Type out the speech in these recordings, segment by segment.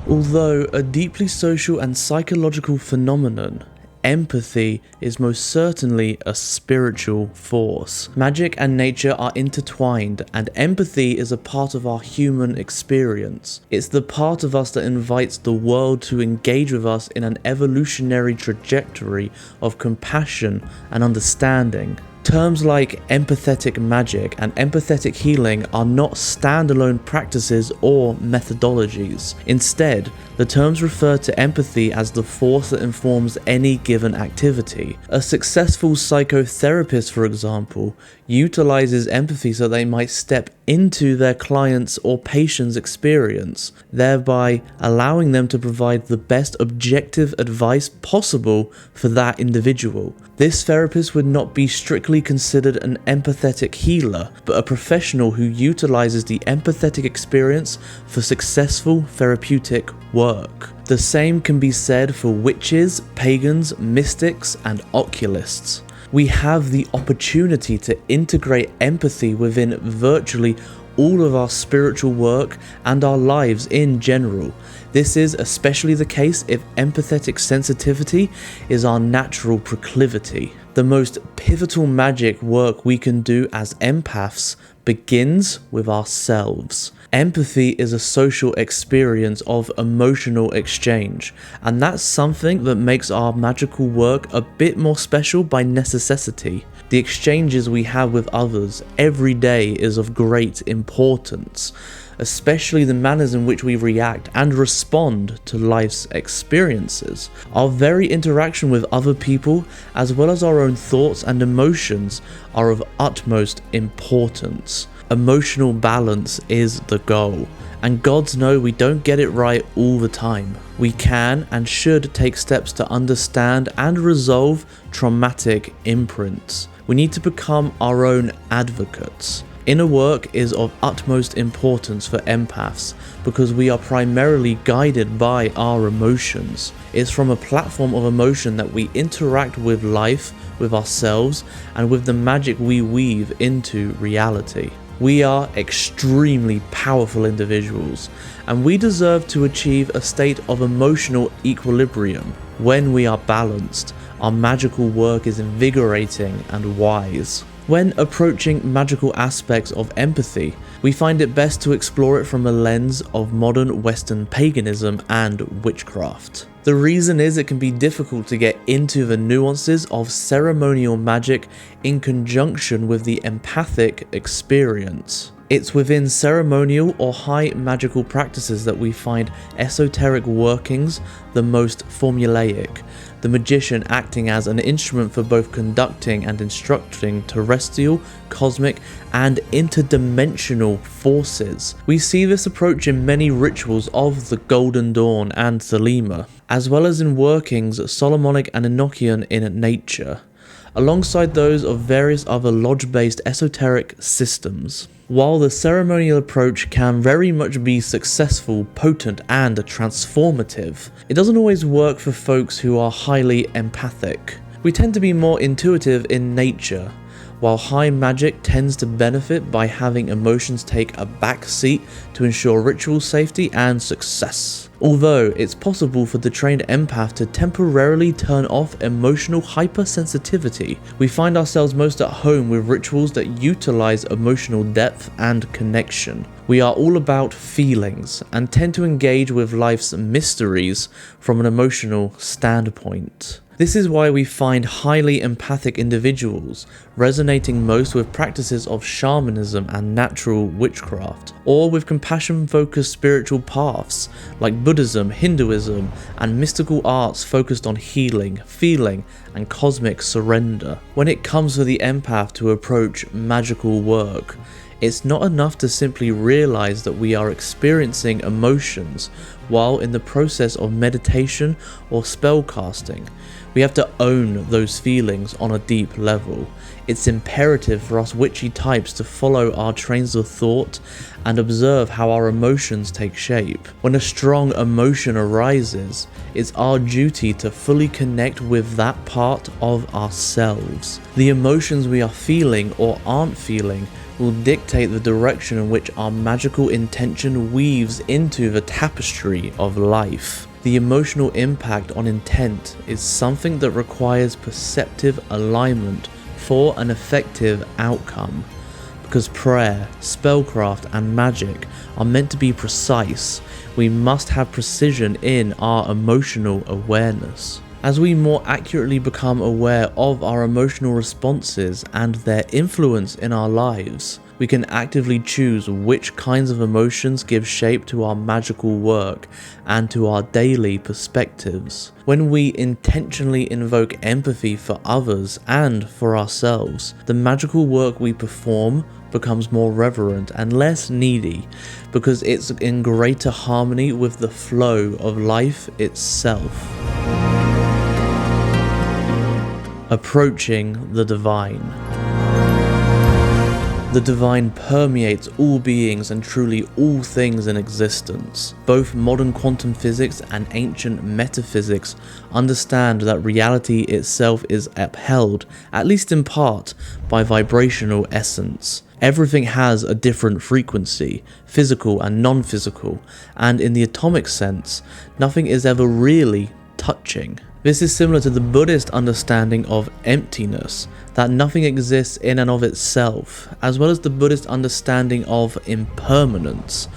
Although a deeply social and psychological phenomenon, empathy is most certainly a spiritual force. Magic and nature are intertwined, and empathy is a part of our human experience. It's the part of us that invites the world to engage with us in an evolutionary trajectory of compassion and understanding. Terms like empathetic magic and empathetic healing are not standalone practices or methodologies. Instead, the terms refer to empathy as the force that informs any given activity. A successful psychotherapist, for example, utilizes empathy so they might step into their client's or patient's experience, thereby allowing them to provide the best objective advice possible for that individual. This therapist would not be strictly considered an empathetic healer, but a professional who utilizes the empathetic experience for successful therapeutic work. The same can be said for witches, pagans, mystics, and occultists. We have the opportunity to integrate empathy within virtually all of our spiritual work and our lives in general. This is especially the case if empathetic sensitivity is our natural proclivity. The most pivotal magic work we can do as empaths begins with ourselves. Empathy is a social experience of emotional exchange, and that's something that makes our magical work a bit more special by necessity. The exchanges we have with others every day is of great importance, especially the manners in which we react and respond to life's experiences. Our very interaction with other people, as well as our own thoughts and emotions, are of utmost importance. Emotional balance is the goal, and gods know we don't get it right all the time. We can and should take steps to understand and resolve traumatic imprints. We need to become our own advocates. Inner work is of utmost importance for empaths because we are primarily guided by our emotions. It's from a platform of emotion that we interact with life, with ourselves, and with the magic we weave into reality. We are extremely powerful individuals, and we deserve to achieve a state of emotional equilibrium. When we are balanced, our magical work is invigorating and wise. When approaching magical aspects of empathy, we find it best to explore it from a lens of modern Western paganism and witchcraft. The reason is it can be difficult to get into the nuances of ceremonial magic in conjunction with the empathic experience. It's within ceremonial or high magical practices that we find esoteric workings the most formulaic, the magician acting as an instrument for both conducting and instructing terrestrial, cosmic, and interdimensional forces. We see this approach in many rituals of the Golden Dawn and Thelema, as well as in workings Solomonic and Enochian in nature, alongside those of various other lodge-based esoteric systems. While the ceremonial approach can very much be successful, potent, and transformative, it doesn't always work for folks who are highly empathic. We tend to be more intuitive in nature, while high magic tends to benefit by having emotions take a back seat to ensure ritual safety and success. Although it's possible for the trained empath to temporarily turn off emotional hypersensitivity, we find ourselves most at home with rituals that utilize emotional depth and connection. We are all about feelings and tend to engage with life's mysteries from an emotional standpoint. This is why we find highly empathic individuals resonating most with practices of shamanism and natural witchcraft, or with compassion-focused spiritual paths like Buddhism, Hinduism, and mystical arts focused on healing, feeling, and cosmic surrender. When it comes to the empath to approach magical work, it's not enough to simply realize that we are experiencing emotions while in the process of meditation or spellcasting. We have to own those feelings on a deep level. It's imperative for us witchy types to follow our trains of thought and observe how our emotions take shape. When a strong emotion arises, it's our duty to fully connect with that part of ourselves. The emotions we are feeling or aren't feeling will dictate the direction in which our magical intention weaves into the tapestry of life. The emotional impact on intent is something that requires perceptive alignment for an effective outcome. Because prayer, spellcraft, and magic are meant to be precise, we must have precision in our emotional awareness. As we more accurately become aware of our emotional responses and their influence in our lives, we can actively choose which kinds of emotions give shape to our magical work and to our daily perspectives. When we intentionally invoke empathy for others and for ourselves, the magical work we perform becomes more reverent and less needy because it's in greater harmony with the flow of life itself. Approaching the divine. The divine permeates all beings and truly all things in existence. Both modern quantum physics and ancient metaphysics understand that reality itself is upheld, at least in part, by vibrational essence. Everything has a different frequency, physical and non-physical, and in the atomic sense, nothing is ever really touching. This is similar to the Buddhist understanding of emptiness, that nothing exists in and of itself, as well as the Buddhist understanding of impermanence.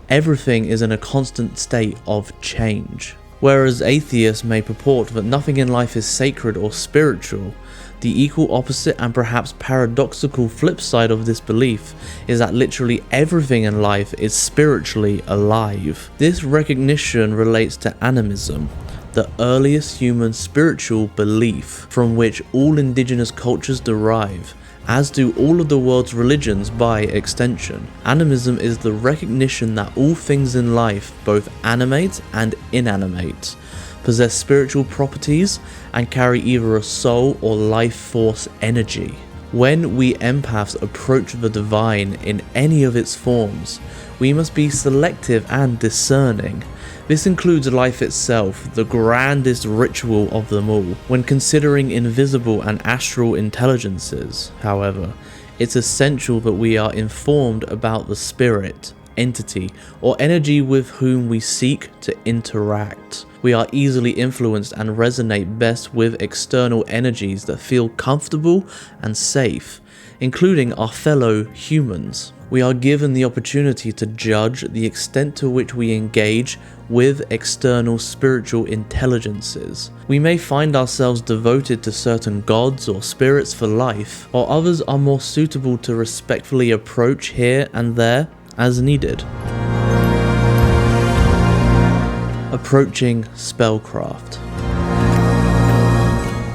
Everything is in a constant state of change. Whereas atheists may purport that nothing in life is sacred or spiritual, the equal opposite and perhaps paradoxical flip side of this belief is that literally everything in life is spiritually alive. This recognition relates to animism, the earliest human spiritual belief from which all indigenous cultures derive, as do all of the world's religions by extension. Animism is the recognition that all things in life, both animate and inanimate, possess spiritual properties and carry either a soul or life force energy. When we empaths approach the divine in any of its forms, we must be selective and discerning. This includes life itself, the grandest ritual of them all. When considering invisible and astral intelligences, however, it's essential that we are informed about the spirit, entity, or energy with whom we seek to interact. We are easily influenced and resonate best with external energies that feel comfortable and safe, including our fellow humans. We are given the opportunity to judge the extent to which we engage with external spiritual intelligences. We may find ourselves devoted to certain gods or spirits for life, while others are more suitable to respectfully approach here and there as needed. Approaching spellcraft.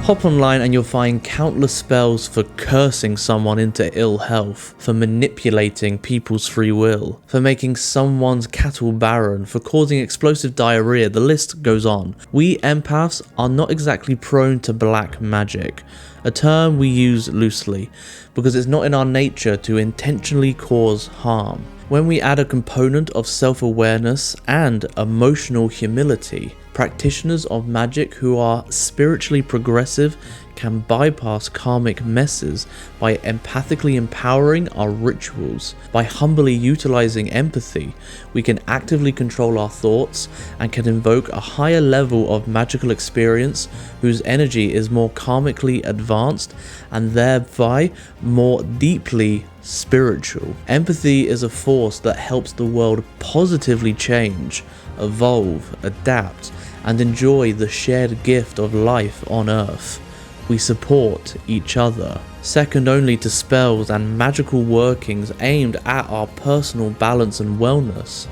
Hop online and you'll find countless spells for cursing someone into ill health, for manipulating people's free will, for making someone's cattle barren, for causing explosive diarrhea, the list goes on. We empaths are not exactly prone to black magic, a term we use loosely, because it's not in our nature to intentionally cause harm. When we add a component of self-awareness and emotional humility, practitioners of magic who are spiritually progressive can bypass karmic messes by empathically empowering our rituals. By humbly utilizing empathy, we can actively control our thoughts and can invoke a higher level of magical experience whose energy is more karmically advanced and thereby more deeply spiritual. Empathy is a force that helps the world positively change, evolve, adapt, and enjoy the shared gift of life on Earth. We support each other. Second only to spells and magical workings aimed at our personal balance and wellness,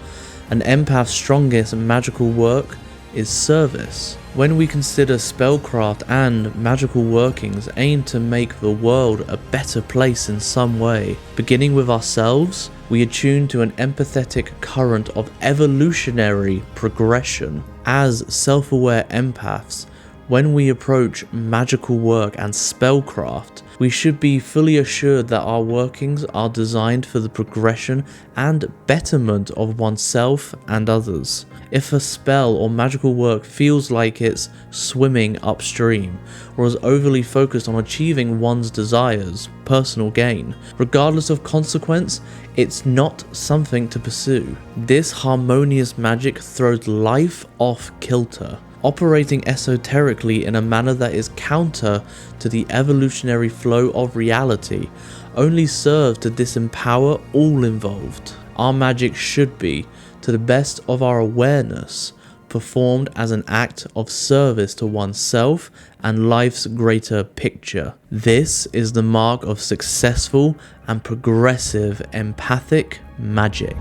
an empath's strongest magical work is service. When we consider spellcraft and magical workings aimed to make the world a better place in some way, beginning with ourselves, we attune to an empathetic current of evolutionary progression. As self-aware empaths, When we approach magical work and spellcraft, we should be fully assured that our workings are designed for the progression and betterment of oneself and others. If a spell or magical work feels like it's swimming upstream, or is overly focused on achieving one's desires, personal gain, regardless of consequence, it's not something to pursue. This harmonious magic throws life off kilter, operating esoterically in a manner that is counter to the evolutionary flow of reality, only serves to disempower all involved. Our magic should be, to the best of our awareness, performed as an act of service to oneself and life's greater picture. This is the mark of successful and progressive empathic magic.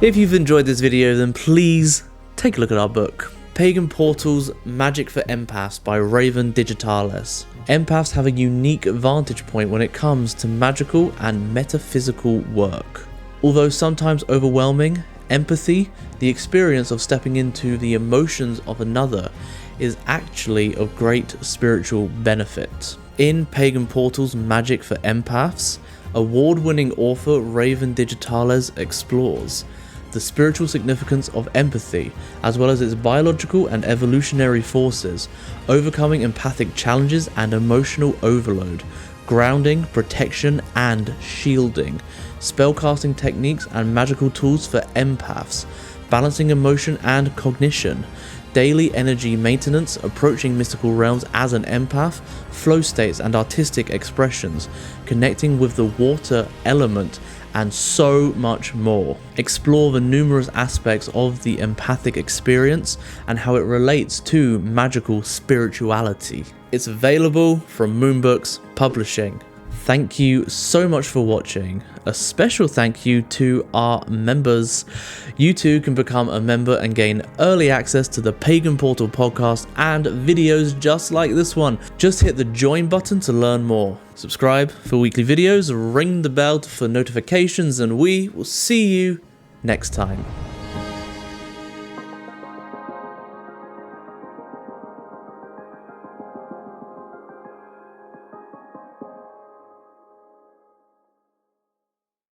If you've enjoyed this video, then please take a look at our book, Pagan Portals, Magic for Empaths by Raven Digitalis. Empaths have a unique vantage point when it comes to magical and metaphysical work. Although sometimes overwhelming, empathy, the experience of stepping into the emotions of another, is actually of great spiritual benefit. In Pagan Portals, Magic for Empaths, award-winning author Raven Digitalis explores the spiritual significance of empathy, as well as its biological and evolutionary forces, overcoming empathic challenges and emotional overload, grounding, protection, and shielding, spellcasting techniques and magical tools for empaths, balancing emotion and cognition, daily energy maintenance, approaching mystical realms as an empath, flow states and artistic expressions, connecting with the water element, and so much more. Explore the numerous aspects of the empathic experience and how it relates to magical spirituality. It's available from Moonbooks Publishing. Thank you so much for watching. A special thank you to our members. You too can become a member and gain early access to the Pagan Portal podcast and videos just like this one. Just hit the join button to learn more. Subscribe for weekly videos, ring the bell for notifications, and we will see you next time.